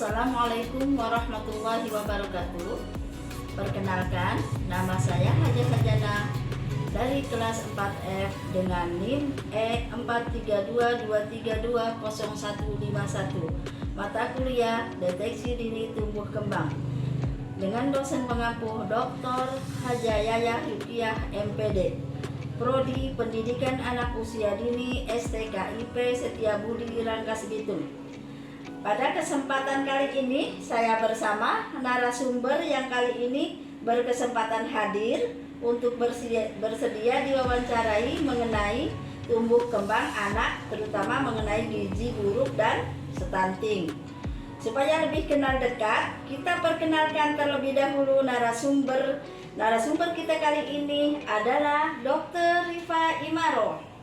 Assalamualaikum warahmatullahi wabarakatuh. Perkenalkan, nama saya Haja Hajana dari kelas 4F dengan NIM E4322320151, mata kuliah Deteksi Dini Tumbuh Kembang, dengan dosen pengampu Dr. Haja Yayah Rukiah MPD, Prodi Pendidikan Anak Usia Dini STKIP Setiabudi Rangkas Bitung. Pada kesempatan kali ini saya bersama narasumber yang kali ini berkesempatan hadir untuk bersedia diwawancarai mengenai tumbuh kembang anak, terutama mengenai gizi buruk dan stunting. Supaya lebih kenal dekat, kita perkenalkan terlebih dahulu narasumber. Narasumber kita kali ini adalah Dr. Rifa Imaro.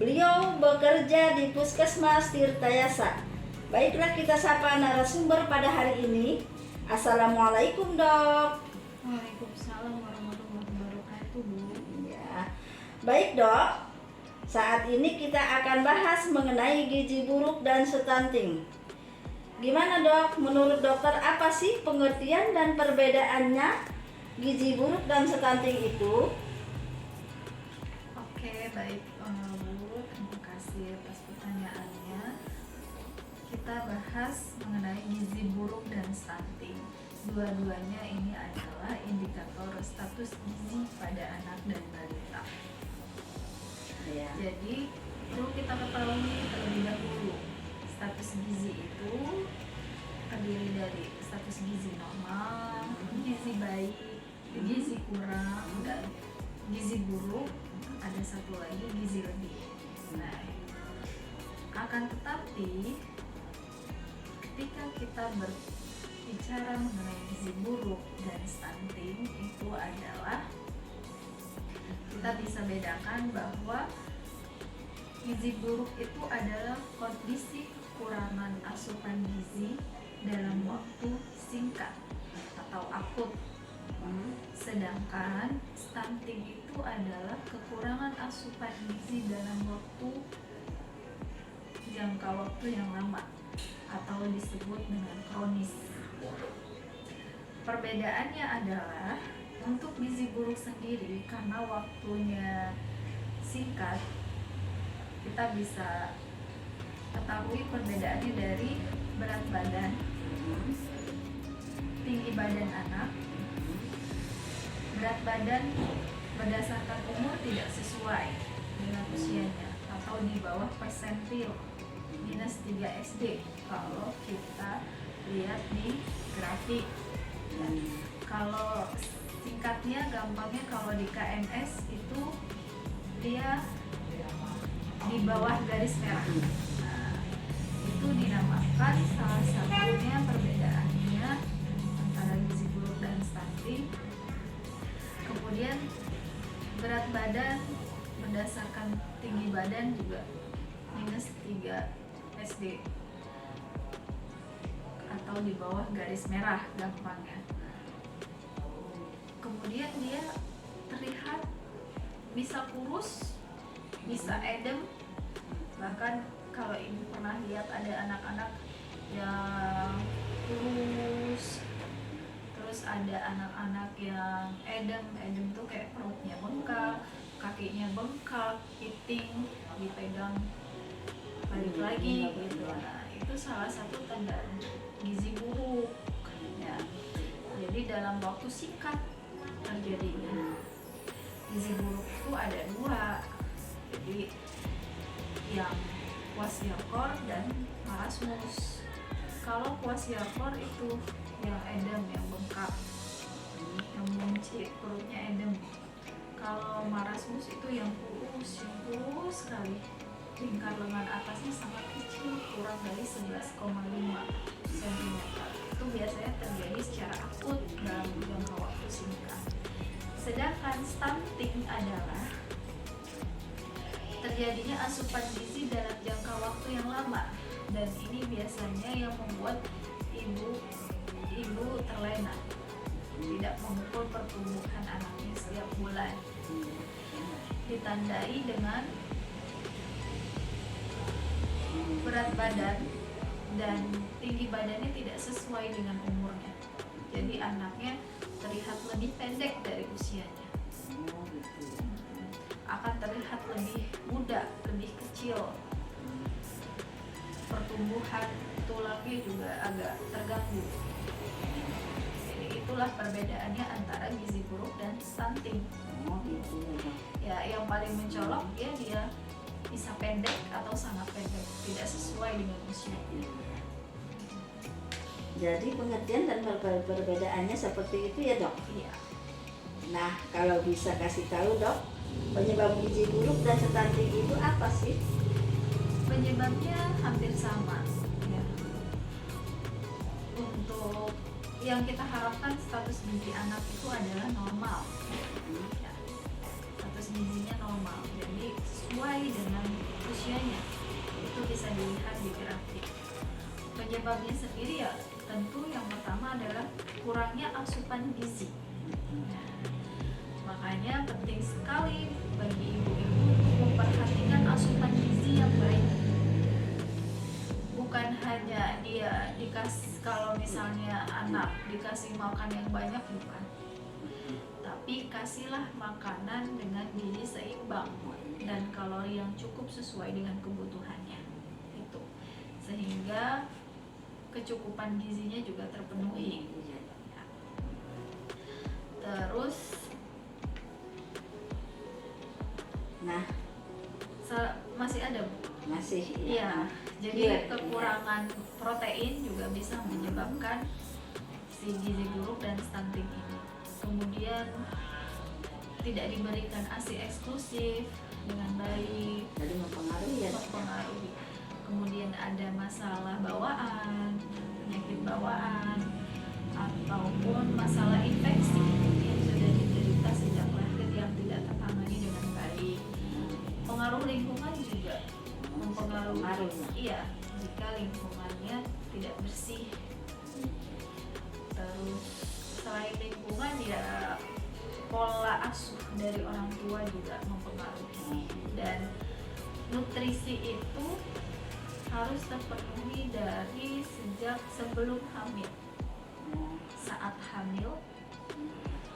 Beliau bekerja di Puskesmas Tirtayasa. Baiklah, kita sapa narasumber pada hari ini. Assalamualaikum, Dok. Waalaikumsalam warahmatullahi wabarakatuh, Bu. Ya. Baik, Dok. Saat ini kita akan bahas mengenai gizi buruk dan stunting. Gimana, Dok? Menurut dokter, apa sih pengertian dan perbedaannya gizi buruk dan stunting itu? Oke, baik, Bu. Terima kasih atas pertanyaannya. Kita bahas mengenai gizi buruk dan stunting. Dua-duanya ini adalah indikator status gizi pada anak dan balita. Ya. Jadi, perlu kita ketahui terlebih dahulu, status gizi itu terdiri dari status gizi normal, gizi baik, gizi kurang, dan gizi buruk. Ada satu lagi, gizi lebih. Nah, akan tetapi ketika kita berbicara mengenai gizi buruk dan stunting, itu adalah kita bisa bedakan bahwa gizi buruk itu adalah kondisi kekurangan asupan gizi dalam waktu singkat atau akut. Sedangkan stunting itu adalah kekurangan asupan gizi dalam jangka waktu yang lama atau disebut dengan kronis. Perbedaannya adalah untuk gizi buruk sendiri, karena waktunya singkat, kita bisa ketahui perbedaannya dari berat badan, tinggi badan anak. Berat badan berdasarkan umur tidak sesuai dengan usianya atau di bawah persentil -3 SD kalau kita lihat di grafik. Kalau singkatnya, gampangnya, kalau di KNS itu dia di bawah garis merah. Nah, itu dinamakan salah satunya perbedaannya antara gizi buruk dan stunting. Kemudian berat badan berdasarkan tinggi badan juga -3 SD atau di bawah garis merah gampangnya. Kemudian dia terlihat bisa kurus, bisa edem. Bahkan kalau ibu pernah lihat ada anak-anak yang kurus, terus ada anak-anak yang edem tuh kayak perutnya bengkak, kakinya bengkak, piting, dipegang balik lagi gitu. Nah, itu salah satu tanda gizi buruk ya. Jadi dalam waktu singkat terjadinya gizi buruk itu ada dua. Jadi yang kwashiorkor dan marasmus. Kalau kwashiorkor itu yang edem, yang bengkak, yang buncit, perutnya edem. Kalau marasmus itu yang kurus sekali, lingkar lengan atasnya sangat kecil, kurang dari 11,5 cm. Itu biasanya terjadi secara akut dalam jangka waktu singkat. Sedangkan stunting adalah terjadinya asupan gizi dalam jangka waktu yang lama, dan ini biasanya yang membuat ibu terlena, tidak mengukur pertumbuhan anaknya setiap bulan, ditandai dengan berat badan dan tinggi badannya tidak sesuai dengan umurnya. Jadi anaknya terlihat lebih pendek dari usianya, Oh, gitu. akan terlihat lebih muda, lebih kecil. Pertumbuhan tulangnya juga agak terganggu. Jadi itulah perbedaannya antara gizi buruk dan stunting. Oh, gitu ya, Dok. Ya, yang paling mencolok ya dia bisa pendek atau sangat pendek, tidak sesuai dengan usianya. Jadi pengertian dan perbedaannya seperti itu ya, Dok. Iya. Nah, kalau bisa kasih tahu, Dok, penyebab gizi buruk dan stunting itu apa sih? Penyebabnya hampir sama ya. Untuk yang kita harapkan status gizi anak itu adalah normal ya. Status gizinya normal, jadi sesuai dengan usianya. Itu bisa dilihat di grafik. Penyebabnya sendiri ya tentu yang pertama adalah kurangnya asupan gizi. Nah, makanya penting sekali bagi ibu-ibu untuk memperhatikan asupan gizi yang baik. Bukan hanya dia kalau misalnya anak dikasih makan yang banyak, bukan, tapi kasihlah makanan dengan gizi seimbang dan kalori yang cukup sesuai dengan kebutuhannya itu, sehingga kecukupan gizinya juga terpenuhi. Terus Nah, masih ada, Bu? masih Iya, jadi Iya, kekurangan protein juga bisa menyebabkan si gizi buruk dan stunting ini. Kemudian tidak diberikan ASI eksklusif dengan baik, jadi mempengaruhi ya, Dok. mempengaruhi. Kemudian ada masalah bawaan, penyakit bawaan, ataupun masalah infeksi yang sudah diderita sejak lahir yang tidak tertangani dengan baik. Pengaruh lingkungan juga mempengaruhi. Pengaruh, ya. Iya, jika lingkungannya tidak bersih. Terus selain lingkungan ya pola asuh dari orang tua juga mempengaruhi, dan nutrisi itu harus terpenuhi dari sejak sebelum hamil, saat hamil,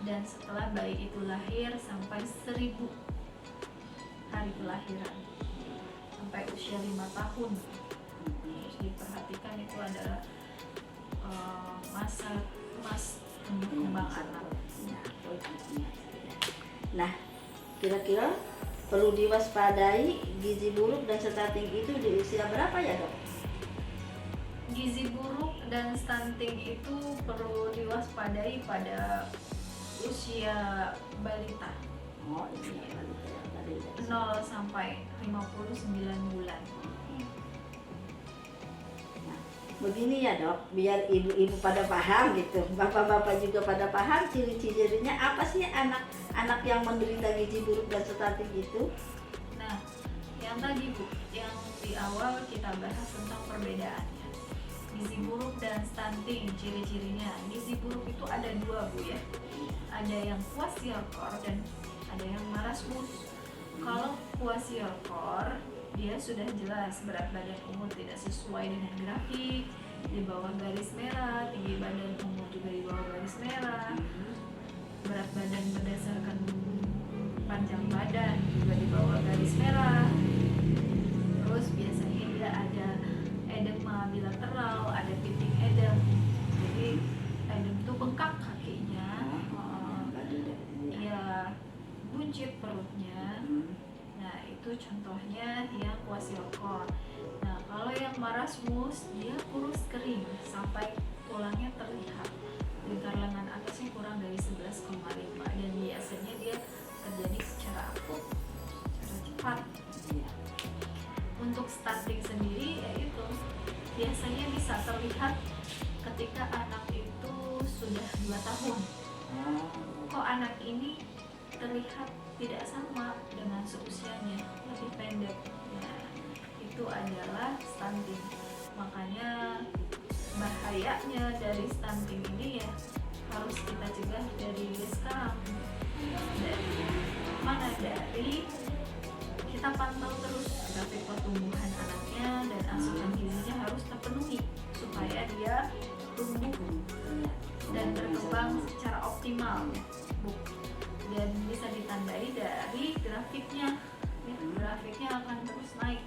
dan setelah bayi itu lahir sampai 1000 hari kelahiran, sampai usia 5 tahun. Terus diperhatikan itu adalah masa tumbuh kembang anak. Nah, kira-kira perlu diwaspadai gizi buruk dan stunting itu di usia berapa ya, Dok? Gizi buruk dan stunting itu perlu diwaspadai pada usia balita, Oh, iya, tadi. 0 sampai 59 bulan. Nah, begini ya, Dok, biar ibu-ibu pada paham gitu, bapak-bapak juga pada paham ciri-cirinya apa sih anak yang menderita gizi buruk dan stunting itu? Nah, yang tadi Bu, yang di awal kita bahas tentang perbedaannya. Gizi buruk dan stunting, ciri-cirinya. Gizi buruk itu ada 2 Bu ya. Ada yang kwashiorkor dan ada yang marasmus. Kalau kwashiorkor, dia sudah jelas berat badan umur tidak sesuai dengan grafik, di bawah garis merah, tinggi badan umur juga di bawah garis merah, berat badan berdasarkan panjang badan juga di bawah garis merah. Terus biasanya dia ada edema bilateral, ada piting edem, jadi edem itu bengkak kakinya, ya buncit perutnya. Nah, itu contohnya yang kwashiorkor. Nah, kalau yang marasmus, dia kurus kering sampai tulangnya terlihat. Lingkar lengan atasnya kurang dari 11,5, dan biasanya dia terjadi secara akut, secara cepat. Untuk stunting sendiri yaitu biasanya bisa terlihat ketika anak itu sudah 2 tahun. Kok anak ini terlihat tidak sama dengan seusianya, lebih pendek. Nah, itu adalah stunting. Makanya bahayanya dari stunting ini ya harus kita cegah dari sekarang. Dari mana? Dari kita pantau terus grafik pertumbuhan anaknya dan asupan gizinya harus terpenuhi supaya dia tumbuh dan berkembang secara optimal, dan bisa ditandai dari grafiknya. Grafiknya akan terus naik,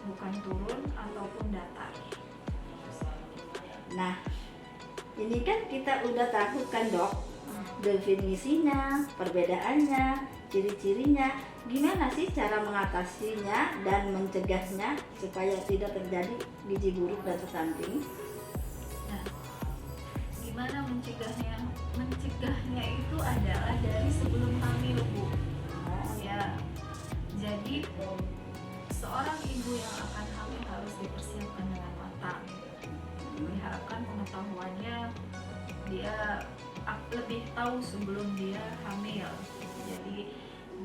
bukan turun ataupun datar. Nah, ini kan kita udah tahu kan dok, definisinya, perbedaannya, ciri-cirinya. Gimana sih cara mengatasinya dan mencegahnya supaya tidak terjadi gizi buruk dan stunting? Nah, gimana mencegahnya? Mencegahnya itu adalah dari sebelum hamil, Bu. Ya, jadi seorang ibu yang akan hamil harus dipersiapkan dengan matang. Diharapkan pengetahuannya dia lebih tahu sebelum dia hamil. Jadi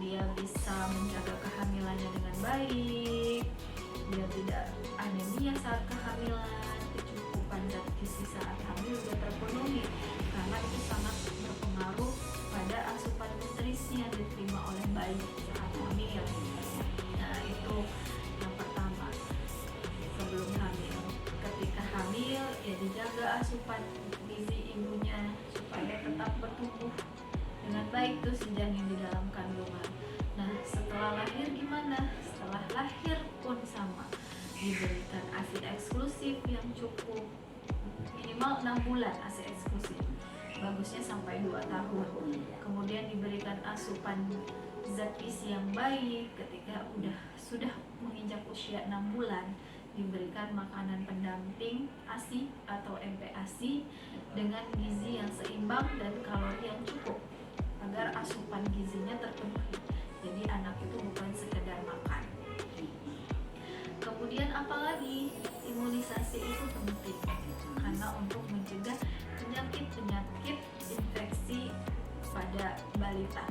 dia bisa menjaga kehamilannya dengan baik, dia tidak anemia saat kehamilan, kecukupan zat gizi saat hamil sudah terpenuhi, karena itu sangat berpengaruh pada asupan nutrisi yang diterima oleh bayi saat hamil. Nah, itu yang pertama sebelum hamil. Ketika hamil ya dijaga asupan gizi ibunya supaya tetap bertumbuh dengan baik tuh si janin di dalam kandungan. Nah, setelah lahir gimana? Setelah lahir pun sama, diberikan ASI eksklusif yang cukup, minimal 6 bulan ASI eksklusif, bagusnya sampai 2 tahun. Kemudian diberikan asupan zat gizi yang baik. Ketika sudah menginjak usia 6 bulan, diberikan makanan pendamping ASI atau MPASI dengan gizi yang seimbang dan kalori yang cukup agar asupan gizinya terpenuhi. Jadi anak itu bukan sekedar makan. Kemudian apalagi, imunisasi itu penting karena untuk mencegah penyakit-penyakit infeksi pada balita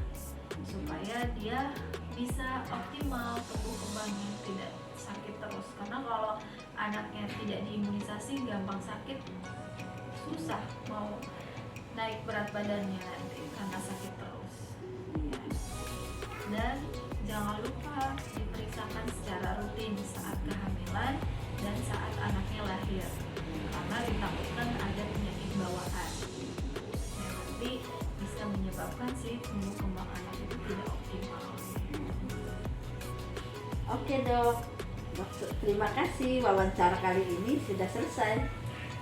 supaya dia bisa optimal tumbuh kembangnya, tidak sakit terus. Karena kalau anaknya tidak diimunisasi gampang sakit, susah mau naik berat badannya nanti karena sakit terus. Dan jangan lupa diperiksakan secara rutin saat kehamilan dan saat anaknya lahir, karena ditakutkan ada penyakit bawaan yang nanti bisa menyebabkan si tumbuh kembang anak itu tidak optimal. Oke dok, terima kasih, wawancara kali ini sudah selesai.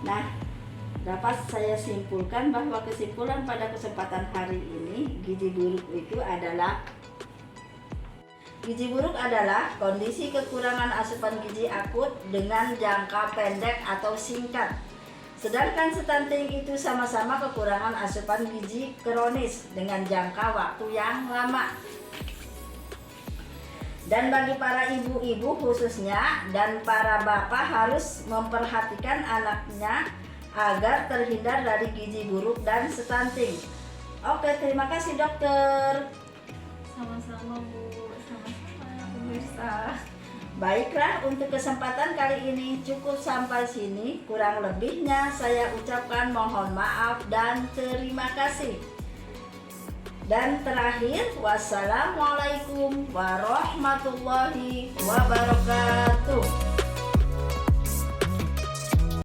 Nah, dapat saya simpulkan bahwa kesimpulan pada kesempatan hari ini, gizi buruk adalah kondisi kekurangan asupan gizi akut dengan jangka pendek atau singkat. Sedangkan stunting itu sama-sama kekurangan asupan gizi kronis dengan jangka waktu yang lama. Dan bagi para ibu-ibu khususnya dan para bapak harus memperhatikan anaknya agar terhindar dari gizi buruk dan stunting. Oke, terima kasih dokter. Sama-sama Bu, sama-sama pemirsa. Baiklah, untuk kesempatan kali ini cukup sampai sini. Kurang lebihnya saya ucapkan mohon maaf dan terima kasih. Dan terakhir, wassalamualaikum warahmatullahi wabarakatuh.